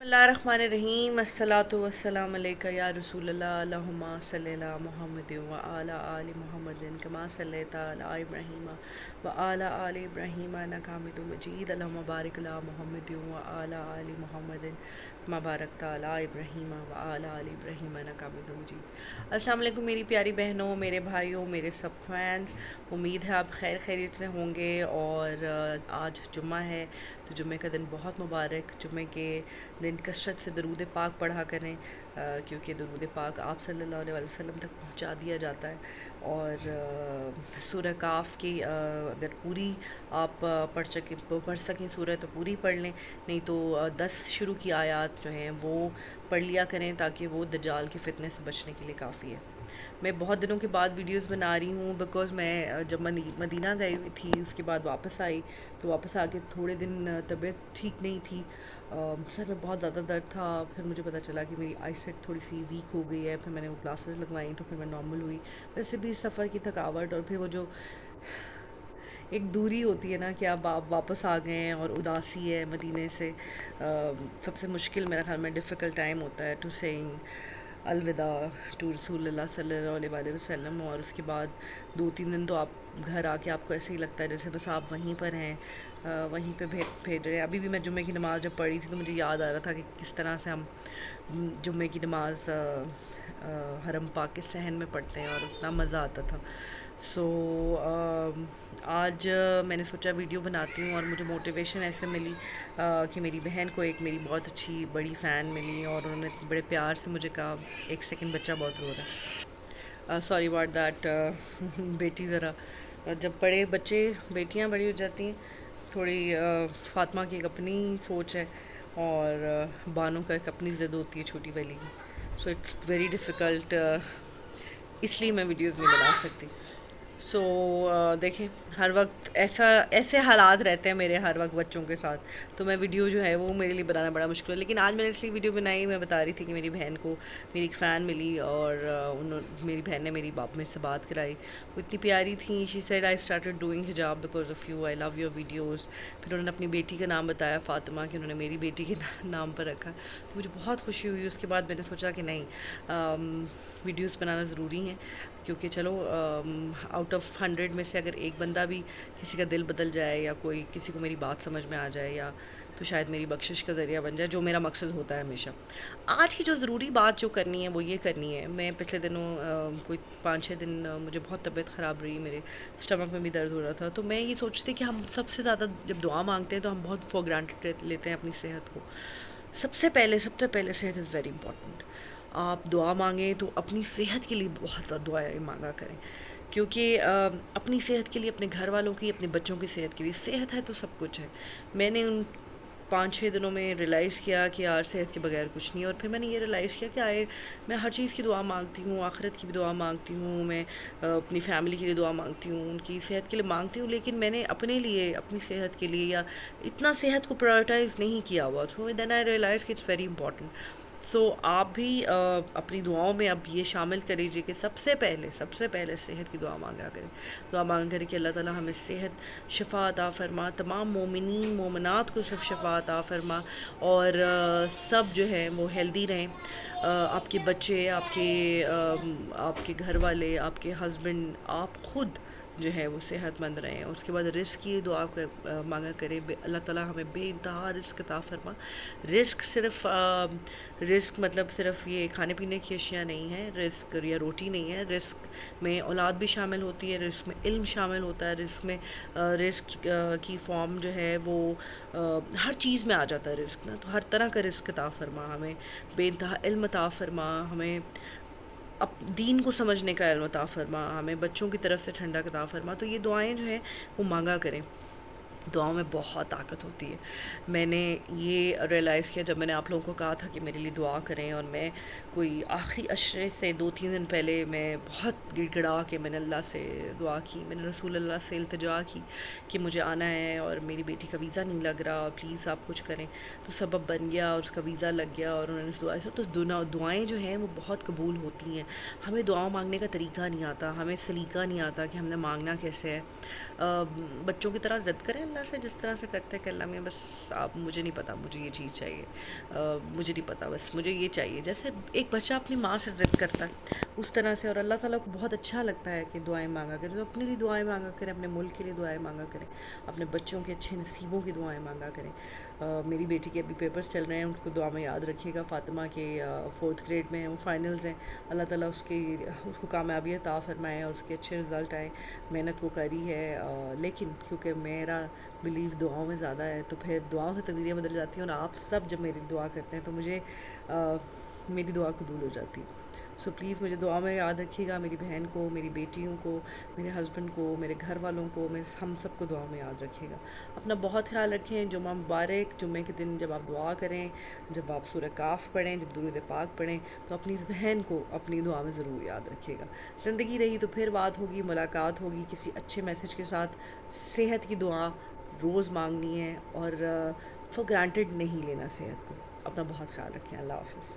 اللہ الرحمن الرحیم الصلاۃ والسلام علیکہ یا رسول اللہ اللہم صلی علی محمد وعلی آل محمد کما صلیت علی ابراہیم وعلی آل ابراہیم انک حمید مجید اللہم بارک علی محمد وعلی آل محمد کما بارکت علی ابراہیم وعلی آل ابراہیم انک حمید مجید۔ السلام علیکم میری پیاری بہنوں، میرے بھائیوں، میرے سب فینس، امید ہے آپ خیر خیریت سے ہوں گے۔ اور آج جمعہ ہے تو جمعہ کا دن بہت مبارک۔ جمعہ کے دن کثرت سے درود پاک پڑھا کریں، کیونکہ درود پاک آپ صلی اللہ علیہ وسلم تک پہنچا دیا جاتا ہے۔ اور سورہ کاف کی اگر پوری آپ پڑھ سکیں سورہ تو پوری پڑھ لیں، نہیں تو 10 شروع کی آیات جو ہیں وہ پڑھ لیا کریں، تاکہ وہ دجال کے فتنے سے بچنے کے لیے کافی ہے۔ میں بہت دنوں کے بعد ویڈیوز بنا رہی ہوں، بیکاز میں جب مدینہ گئی ہوئی تھی، اس کے بعد واپس آئی تو واپس آ کے تھوڑے دن طبیعت ٹھیک نہیں تھی، سر میں بہت زیادہ درد تھا۔ پھر مجھے پتہ چلا کہ میری آئی سیٹ تھوڑی سی ویک ہو گئی ہے، پھر میں نے وہ گلاسز لگوائیں تو پھر میں نارمل ہوئی۔ ویسے بھی سفر کی تھکاوٹ اور پھر وہ جو ایک دوری ہوتی ہے نا کہ اب آپ واپس آ گئے ہیں اور اداسی ہے مدینے سے، سب سے مشکل میرا خیال میں ڈیفیکلٹ ٹائم ہوتا ہے ٹو سیئنگ الوداع ٹو رسول اللہ صلی اللہ علیہ وآلہ وسلم۔ اور اس کے بعد 2-3 دن تو آپ گھر آ کے آپ کو ایسے ہی لگتا ہے جیسے بس آپ وہیں پر ہیں، وہیں پہ بھیج رہے ہیں۔ ابھی بھی میں جمعے کی نماز جب پڑھی تھی تو مجھے یاد آ رہا تھا کہ کس طرح سے ہم جمعے کی نماز حرم پاک کے صحن میں پڑھتے ہیں اور اتنا مزہ آتا تھا۔ سو آج میں نے سوچا ویڈیو بناتی ہوں، اور مجھے موٹیویشن ایسے ملی کہ میری بہن کو ایک میری بہت اچھی بڑی فین ملی، اور انہوں نے بڑے پیار سے مجھے کہا، ایک سیکنڈ بچہ بہت رو رہا ہے، سوری اباؤٹ دیٹ بیٹی ذرا جب بڑے بچے بیٹیاں بڑی ہو جاتی ہیں تھوڑی، فاطمہ کی ایک اپنی سوچ ہے اور بانو کا ایک اپنی ضد ہوتی ہے چھوٹی والی کی، سو اٹس ویری ڈیفیکلٹ، اس لیے میں ویڈیوز نہیں بنا سکتی۔ سو دیکھیں ہر وقت ایسے حالات رہتے ہیں میرے ہر وقت بچوں کے ساتھ، تو میں ویڈیو جو ہے وہ میرے لیے بنانا بڑا مشکل ہے۔ لیکن آج میں نے اس لیے ویڈیو بنائی، میں بتا رہی تھی کہ میری بہن کو میری ایک فین ملی، اور میری بہن نے میری باپ میں سے بات کرائی، وہ اتنی پیاری تھیں۔ She said I started doing حجاب because of you, I love your videos. پھر انہوں نے اپنی بیٹی کا نام بتایا فاطمہ، کہ انہوں نے میری بیٹی کے نام پر رکھا، تو مجھے بہت خوشی ہوئی۔ اس کے بعد میں نے سوچا کہ نہیں، ویڈیوز بنانا ضروری ہیں، کیونکہ چلو آؤٹ آف 100 میں سے اگر ایک بندہ بھی کسی کا دل بدل جائے، یا کوئی کسی کو میری بات سمجھ میں آ جائے، یا تو شاید میری بخشش کا ذریعہ بن جائے، جو میرا مقصد ہوتا ہے ہمیشہ۔ آج کی جو ضروری بات جو کرنی ہے وہ یہ کرنی ہے، میں پچھلے دنوں کوئی 5-6 دن مجھے بہت طبیعت خراب رہی، میرے اسٹمک میں بھی درد ہو رہا تھا، تو میں یہ سوچتی کہ ہم سب سے زیادہ جب دعا مانگتے ہیں تو ہم بہت فور گرانٹیڈ لیتے ہیں اپنی صحت کو۔ سب سے پہلے صحت از ویری امپورٹنٹ۔ آپ دعا مانگیں تو اپنی صحت کے لیے بہت دعائیں مانگا کریں، کیونکہ اپنی صحت کے لیے، اپنے گھر والوں کی، اپنے بچوں کی صحت کے لیے، صحت ہے تو سب کچھ ہے۔ میں نے ان 5-6 دنوں میں ریلائز کیا کہ یار صحت کے بغیر کچھ نہیں ہے، اور پھر میں نے یہ ریلائز کیا کہ میں ہر چیز کی دعا مانگتی ہوں، آخرت کی بھی دعا مانگتی ہوں، میں اپنی فیملی کے لیے دعا مانگتی ہوں، ان کی صحت کے لیے مانگتی ہوں، لیکن میں نے اپنے لیے، اپنی صحت کے لیے یا اتنا صحت کو پرائورٹائز نہیں کیا ہوا، تو دین آئی ریلائز کہ اٹس ویری امپورٹنٹ۔ سو آپ بھی اپنی دعاؤں میں اب یہ شامل کر لیجیے کہ سب سے پہلے صحت کی دعا مانگا کریں، دعا مانگ کریں کہ اللہ تعالیٰ ہمیں صحت، شفا عطا فرما، تمام مومنین مومنات کو صرف شفا عطا فرما، اور سب جو ہیں وہ ہیلدی رہیں، آپ کے بچے، آپ کے گھر والے، آپ کے ہسبینڈ، آپ خود جو ہے وہ صحت مند رہیں۔ اس کے بعد رزق کی دعا کو مانگا کرے، اللہ تعالیٰ ہمیں بے انتہا رزق عطا فرما۔ رزق مطلب صرف یہ کھانے پینے کی اشیاء نہیں ہے، رزق یا روٹی نہیں ہے، رزق میں اولاد بھی شامل ہوتی ہے، رزق میں علم شامل ہوتا ہے، رزق میں رزق کی فارم جو ہے وہ ہر چیز میں آ جاتا ہے رزق نا، تو ہر طرح کا رزق عطا فرما، ہمیں بے انتہا علم عطا فرما، ہمیں دین کو سمجھنے کا علم عطا فرما، ہمیں بچوں کی طرف سے ٹھنڈک عطا فرما۔ تو یہ دعائیں جو ہیں وہ مانگا کریں، دعاؤں میں بہت طاقت ہوتی ہے۔ میں نے یہ ریئلائز کیا جب میں نے آپ لوگوں کو کہا تھا کہ میرے لیے دعا کریں، اور میں کوئی آخری عشرے سے 2-3 دن پہلے میں بہت گڑ گڑا کے میں نے اللہ سے دعا کی، میں نے رسول اللہ سے التجا کی کہ مجھے آنا ہے اور میری بیٹی کا ویزا نہیں لگ رہا، پلیز آپ کچھ کریں، تو سبب بن گیا اور اس کا ویزا لگ گیا، اور انہوں نے اس دعا سے، تو دعائیں جو ہیں وہ بہت قبول ہوتی ہیں۔ ہمیں دعا مانگنے کا طریقہ نہیں آتا، ہمیں سلیقہ نہیں آتا کہ ہم نے مانگنا کیسے ہے۔ بچوں کی طرح ضد کریں اللہ اللہ سے جس طرح سے کرتے ہیں کہ اللہ میں بس آپ مجھے نہیں پتا مجھے یہ چیز چاہیے، مجھے نہیں پتا بس مجھے یہ چاہیے، جیسے ایک بچہ اپنی ماں سے ضد کرتا ہے اس طرح سے، اور اللہ تعالیٰ کو بہت اچھا لگتا ہے کہ دعائیں مانگا کریں، تو اپنے لیے دعائیں مانگا کریں، اپنے ملک کے لیے دعائیں مانگا کریں، اپنے بچوں کے اچھے نصیبوں کی دعائیں مانگا کریں۔ میری بیٹی کے ابھی پیپرز چل رہے ہیں، ان کو دعا میں یاد رکھیے گا، فاطمہ کے 4th گریڈ میں ہیں، وہ فائنلز ہیں، اللہ تعالیٰ اس کو کامیابی عطا فرمائے اور اس کے اچھے رزلٹ آئیں۔ محنت وہ کری ہے، لیکن کیونکہ میرا بلیو دعاؤں میں زیادہ ہے، تو پھر دعاؤں سے تقدیریں بدل جاتی ہیں، اور آپ سب جب میری دعا کرتے ہیں تو مجھے میری دعا قبول ہو جاتی ہے۔ سو پلیز مجھے دعا میں یاد رکھیے گا، میری بہن کو، میری بیٹیوں کو، میرے ہسبینڈ کو، میرے گھر والوں کو، ہم سب کو دعا میں یاد رکھیے گا۔ اپنا بہت خیال رکھیں، جمعہ مبارک، جمعے کے دن جب آپ دعا کریں، جب آپ سورہ کاف پڑھیں، جب درود پاک پڑھیں، تو اپنی اس بہن کو اپنی دعا میں ضرور یاد رکھیے گا۔ زندگی رہی تو پھر بات ہوگی، ملاقات ہوگی کسی اچھے میسج کے ساتھ۔ صحت کی دعا روز مانگنی ہے، اور فور گرانٹیڈ نہیں لینا صحت کو۔ اپنا بہت خیال رکھیں، اللہ حافظ۔